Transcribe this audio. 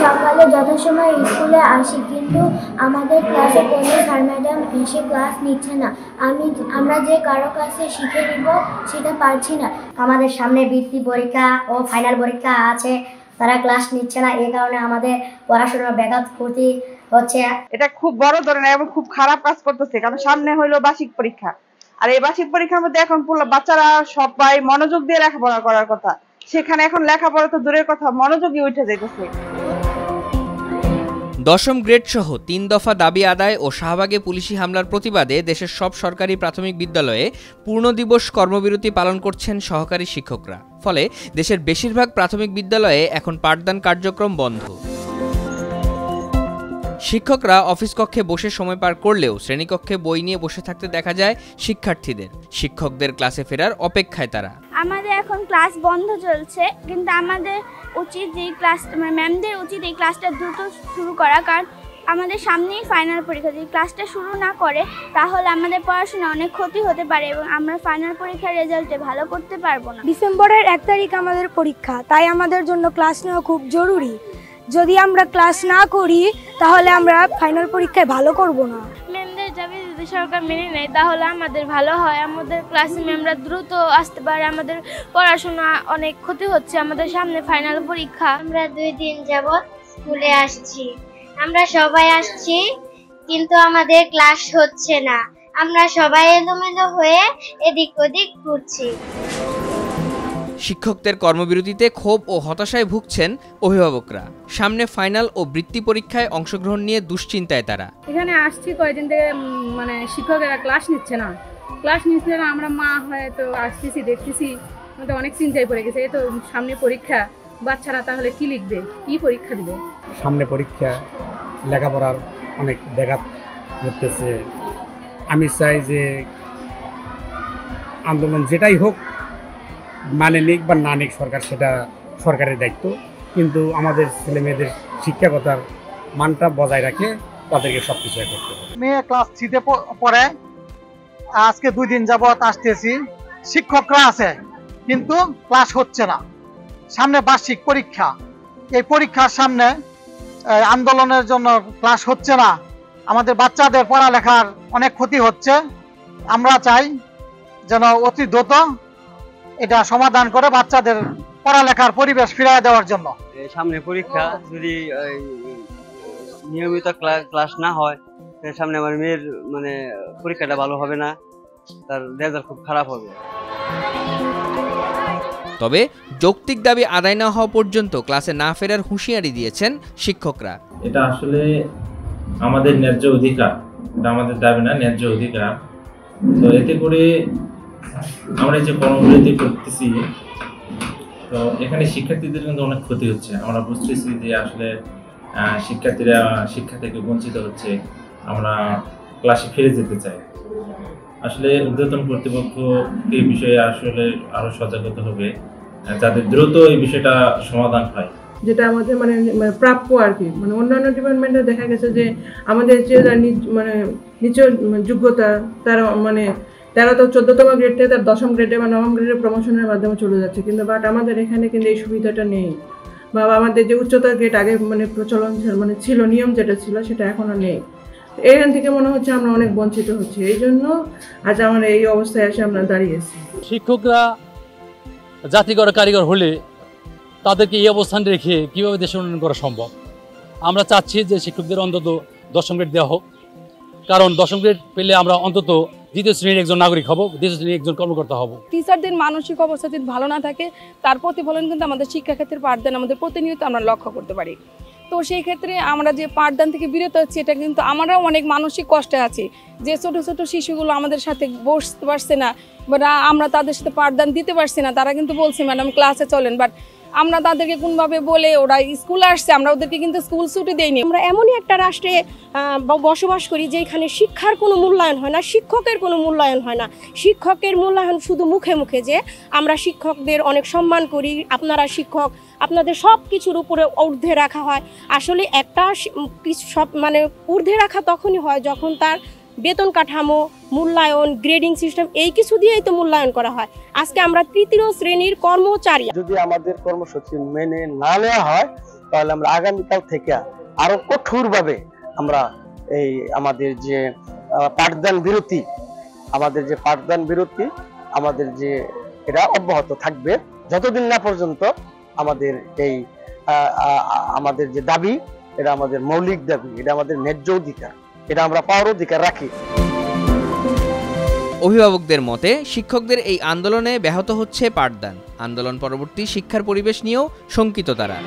সকালে যথাসময়ে স্কুলে আসি, কিন্তু আমাদের ক্লাসে কোনো স্যার ম্যাডাম এসে ক্লাস নিচ্ছে না। আমরা যে কারো কাছে শিখে নিব সেটা পারছি না। আমাদের সামনে বৃত্তি পরীক্ষা ও ফাইনাল পরীক্ষা আছে, তারা ক্লাস নিচ্ছে না, এই কারণে আমাদের পড়াশোনার ব্যাঘাত ক্ষতি হচ্ছে। এটা খুব বড় ধরনের এবং খুব খারাপ কাজ করতেছে, কারণ সামনে হইলো বার্ষিক পরীক্ষা। আর এই বার্ষিক পরীক্ষার মধ্যে এখন বাচ্চারা সবাই মনোযোগ দিয়ে লেখাপড়া করার কথা, সেখানে এখন লেখাপড়া তো দূরের কথা, মনোযোগই উঠে যাইতেছে। দশম গ্রেড সহ 3 দফা দাবি আদায় ও শাহবাগে পুলিশি হামলার প্রতিবাদে দেশের সব সরকারি প্রাথমিক বিদ্যালয়ে পূর্ণ দিবস কর্মবিরতি পালন করছেন সহকারী শিক্ষকরা। ফলে দেশের বেশিরভাগ প্রাথমিক বিদ্যালয়ে এখন পাঠদান কার্যক্রম বন্ধ। শিক্ষকরা অফিস কক্ষে বসে সময় পার করলেও শ্রেণীকক্ষে বই নিয়ে বসে থাকতে দেখা যায় শিক্ষার্থীদের। শিক্ষকদের ক্লাসে ফেরার অপেক্ষায় তারা। আমাদের এখন ক্লাস বন্ধ চলছে, কিন্তু আমাদের উচিত যে ম্যামদের উচিত এই ক্লাসটা দ্রুত শুরু করা, কারণ আমাদের সামনেই ফাইনাল পরীক্ষা। যদি ক্লাসটা শুরু না করে তাহলে আমাদের পড়াশোনা অনেক ক্ষতি হতে পারে এবং আমরা ফাইনাল পরীক্ষার রেজাল্টে ভালো করতে পারবো না। ডিসেম্বরের 1 তারিখ আমাদের পরীক্ষা, তাই আমাদের জন্য ক্লাস নেওয়া খুব জরুরি। যদি আমরা ক্লাস না করি তাহলে আমরা ফাইনাল পরীক্ষায় ভালো করব না। ম্যামদের দাবি যদি সরকার মেনে নেয় তাহলে আমাদের ভালো হয়, আমাদের ক্লাসে ম্যামরা দ্রুত আসতে পারে। আমাদের পড়াশোনা অনেক ক্ষতি হচ্ছে, আমাদের সামনে ফাইনাল পরীক্ষা। আমরা 2 দিন যাবত স্কুলে আসছি, আমরা সবাই আসছি, কিন্তু আমাদের ক্লাস হচ্ছে না। আমরা সবাই এলোমেলো হয়ে এদিক ওদিক ঘুরছি। শিক্ষকদের কর্মবিরতিতে ক্ষোভ ও হতাশায় ভুগছেন অভিভাবকরা। সামনে ফাইনাল ও বৃত্তি পরীক্ষায় অংশগ্রহণ নিয়ে দুশ্চিন্তায় তারা। এখানে আসছি কয়েকদিন থেকে, শিক্ষকেরা ক্লাস নিচ্ছে না। আমরা মা হয়ে তো আসতেছি, দেখতেছি, অনেক চিন্তায় পড়ে গেছে। এই তো সামনে পরীক্ষা, বাচ্চারা তাহলে কি লিখবে, কি পরীক্ষা দিবে? সামনে পরীক্ষা, লেখাপড়ার অনেক ব্যাঘাত ঘটতেছে। আমি চাই যে আন্দোলন যেটাই হোক, মানে নিক বা না নিক সরকার, সেটা সরকারের দায়িত্ব, কিন্তু আমাদের ছেলে মেয়েদের শিক্ষাগতার মানটা বজায় রাখে তাদেরকে সব কিছু করতে হবে। মেয়ে ক্লাস 3-তে পড়ে, আজকে 2 দিন যাবত আসতেছি, শিক্ষকরা আছে কিন্তু ক্লাস হচ্ছে না। সামনে বার্ষিক পরীক্ষা, এই পরীক্ষার সামনে আন্দোলনের জন্য ক্লাস হচ্ছে না। আমাদের বাচ্চাদের পড়ালেখার অনেক ক্ষতি হচ্ছে। আমরা চাই যেন অতি দ্রুত এটা সমাধান করে বাচ্চাদের পড়ালেখার পরিবেশ ফিরিয়ে দেওয়ার জন্য। সামনে পরীক্ষা, যদি নিয়মিত ক্লাস না হয় সামনে আমার মেয়ের পরীক্ষাটা ভালো হবে না, তার রেজাল্ট খুব খারাপ হবে। তবে যৌক্তিক দাবি আদায় না হওয়া পর্যন্ত ক্লাসে না ফেরার হুঁশিয়ারি দিয়েছেন শিক্ষকরা। এটা আসলে আমাদের ন্যায্য অধিকার, এটা আমাদের দাবি না, ন্যায্য অধিকার। তো এতে করে আমরা যে কর্মবিরতি করতেছি, তো এখানে শিক্ষার্থীদের কিন্তু অনেক ক্ষতি হচ্ছে। আমরা বুঝতেছি যে আসলে শিক্ষার্থীরা শিক্ষা থেকে বঞ্চিত হচ্ছে। আমরা ক্লাসে ফিরে যেতে চাই। আসলে ঊর্ধ্বতন কর্তৃপক্ষ এই বিষয়ে আসলে আরো সজাগ হতে হবে, যাতে দ্রুত এই বিষয়টা সমাধান হয়। যেটা আমাদের প্রাপ্য আর কি। অন্যান্য ডিপার্টমেন্টে দেখা গেছে যে আমাদের যে নিচু যোগ্যতা, তারা তারা তো 14তম গ্রেড থেকে তার 10ম গ্রেডে বা 9ম গ্রেডে প্রমোশনের মাধ্যমে চলে যাচ্ছে, কিন্তু আমাদের এখানে কিন্তু এই সুবিধাটা নেই। বা আমাদের যে উচ্চতর গ্রেড আগে প্রচলন ছিল, নিয়ম যেটা ছিল সেটা এখনো নেই। এখান থেকে মনে হচ্ছে আমরা অনেক বঞ্চিত হচ্ছি। এই জন্য আজ আমরা এই অবস্থায় এসে আমরা দাঁড়িয়েছি। শিক্ষকরা জাতিগত কারিগর হলে তাদেরকে এই অবস্থান রেখে কীভাবে দেশের উন্নয়ন করা সম্ভব? আমরা চাচ্ছি যে শিক্ষকদের অন্তত 10ম গ্রেড দেওয়া হোক, কারণ 10ম গ্রেড পেলে আমরা অন্তত 2য় শ্রেণীর একজন নাগরিক হব, 2য় শ্রেণীর একজন কর্মকর্তা হব। টিচারদের মানসিক অবস্থা যদি ভালো না থাকে, তার প্রতিফলন কিন্তু আমাদের শিক্ষাক্ষেত্রে পাঠদান আমাদের প্রতিনিয়ত আমরা লক্ষ্য করতে পারি। তো সেই ক্ষেত্রে আমরা যে পাঠদান থেকে বিরত হচ্ছি, এটা কিন্তু আমরাও অনেক মানসিক কষ্টে আছি। যে ছোট ছোট শিশুগুলো আমাদের সাথে বসতে পারছে না, বাট আমরা তাদের সাথে পাঠদান দিতে পারছি না। তারা কিন্তু বলছে ম্যাডাম ক্লাসে চলেন, বাট আমরা তাদেরকে কোনভাবে বলে ওরা স্কুলে আসছে, আমরা ওদেরকে কিন্তু স্কুল ছুটি দেইনি। আমরা এমনই একটা রাষ্ট্রে বসবাস করি যেখানে শিক্ষার কোনো মূল্যায়ন হয় না, শিক্ষকের কোনো মূল্যায়ন হয় না। শিক্ষকের মূল্যায়ন শুধু মুখে মুখে, যে আমরা শিক্ষকদের অনেক সম্মান করি, আপনারা শিক্ষক, আপনাদের সব কিছুর উপরে ঊর্ধ্বে রাখা হয়। আসলে একটা সব ঊর্ধ্বে রাখা তখনই হয় যখন তার বেতন কাঠামো, মূল্যায়ন, গ্রেডিং সিস্টেম এই কিছু দিয়েই তো মূল্যায়ন করা হয়। আজকে আমরা 3য় শ্রেণীর কর্মচারী। যদি আমাদের কর্মসূচি মেনে না নেওয়া হয় তাহলে আমরা আগামীকাল থেকে আরো কঠোরভাবে আমরা এই আমাদের যে পাঠদান বিরতি আমাদের যে এটা অব্যাহত থাকবে যতদিন না পর্যন্ত আমাদের এই আমাদের যে দাবি, এটা আমাদের মৌলিক দাবি, এটা আমাদের ন্যায্য অধিকার, এটা আমরা পাওয়ার অধিকার রাখি। অভিভাবকদের মতে শিক্ষকদের এই আন্দোলনে ব্যাহত হচ্ছে পাঠদান। আন্দোলন পরবর্তী শিক্ষার পরিবেশ নিয়েও শঙ্কিত তারা।